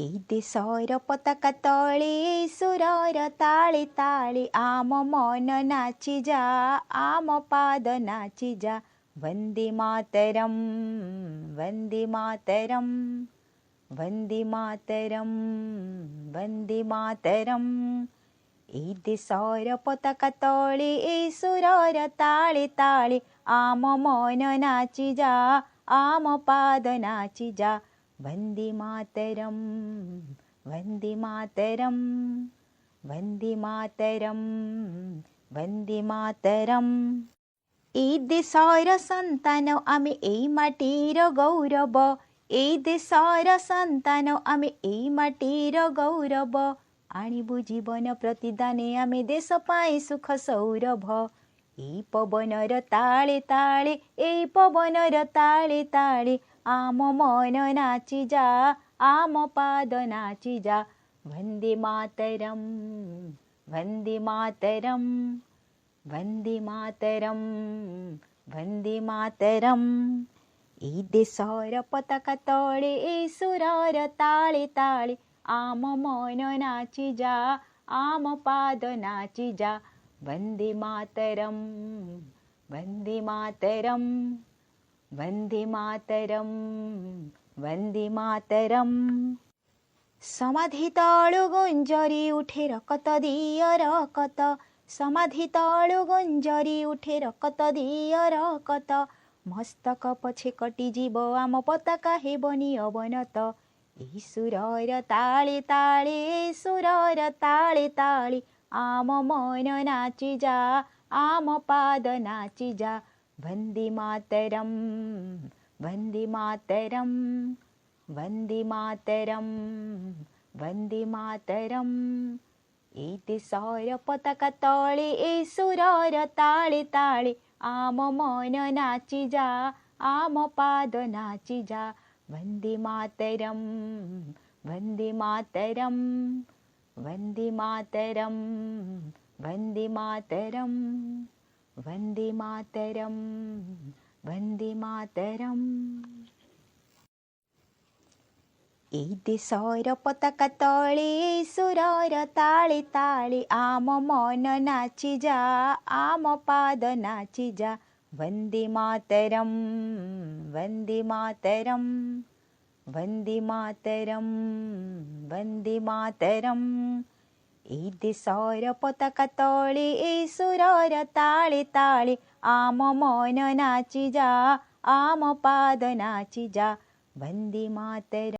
ଏଇ ଦେଶର ପତାକା ତଳେ ସୁରର ତାଳି ତାଳି ଆମ ମନ ନାଚି ଯା ଆମ ପାଦ ନାଚି ଯା वन्दे मातरम वन्दे मातरम वन्दे मातरम वन्दे मातरम ଏଇ ଦେଶର ପତାକା ତଳେ ସୁରର ତାଳି ତାଳି ଆମ ମନ ନାଚି ଯା ଆମ ପାଦ ନାଚି ଯା वन्दे मातरम वन्दे मातरम वन्दे मातरम वन्दे मातरम এই দেশর সন্তান আমি এই মাটির গৌরব এই দেশর সন্তান আমি এই মাটির গৌরব আনিবু জীবন প্রতিদানে আমি দেশ পাই সুখ সৌরভ এই পবনর তালে তালে এই পবনর তালে তালে আম মন নাচি যা আম পাদ নাচি যা वन्दे मातरम वन्दे मातरम वन्दे मातरम वन्दे मातरम এই দেশর পতাকা তলে সুরর তালে তালে আম মন নাচি যা আম পাদ নাচি যা वन्दे मातरम वन्दे मातरम वन्दे मातरम वन्दे मातरम समाधि तळु गुंजरी उठे रकत दिय रकत समाधि तळु गुंजरी उठे रकत दिय रकत मस्तक पछे कटि जीव आम पताका हेबनी अवनत एही सुरर ताळे ताळे सुरर ताळे ताळे आम मन नाचि जा आम पाद नाचि जा वन्दे मातरम वन्दे मातरम वन्दे मातरम वन्दे मातरम এই দেশর পতাকা তলে সুরর তালে তালে আম মন নাচি যা আম পাদ নাচি যা वन्दे मातरम वन्दे मातरम वन्दे मातरम वन्दे मातरम वन्दे मातरम वन्दे मातरम এই দেশর পতাকা তলে সুরর তালে তালে আম মন নাচি যা আম পাদ নাচি যা वन्दे मातरम वन्दे मातरम वन्दे मातरम वन्दे मातरम এই দেশর পতাকা তলে সুরর তালে তালে আম মন নাচি যা আম পাদ নাচি যা वन्दे मातरम।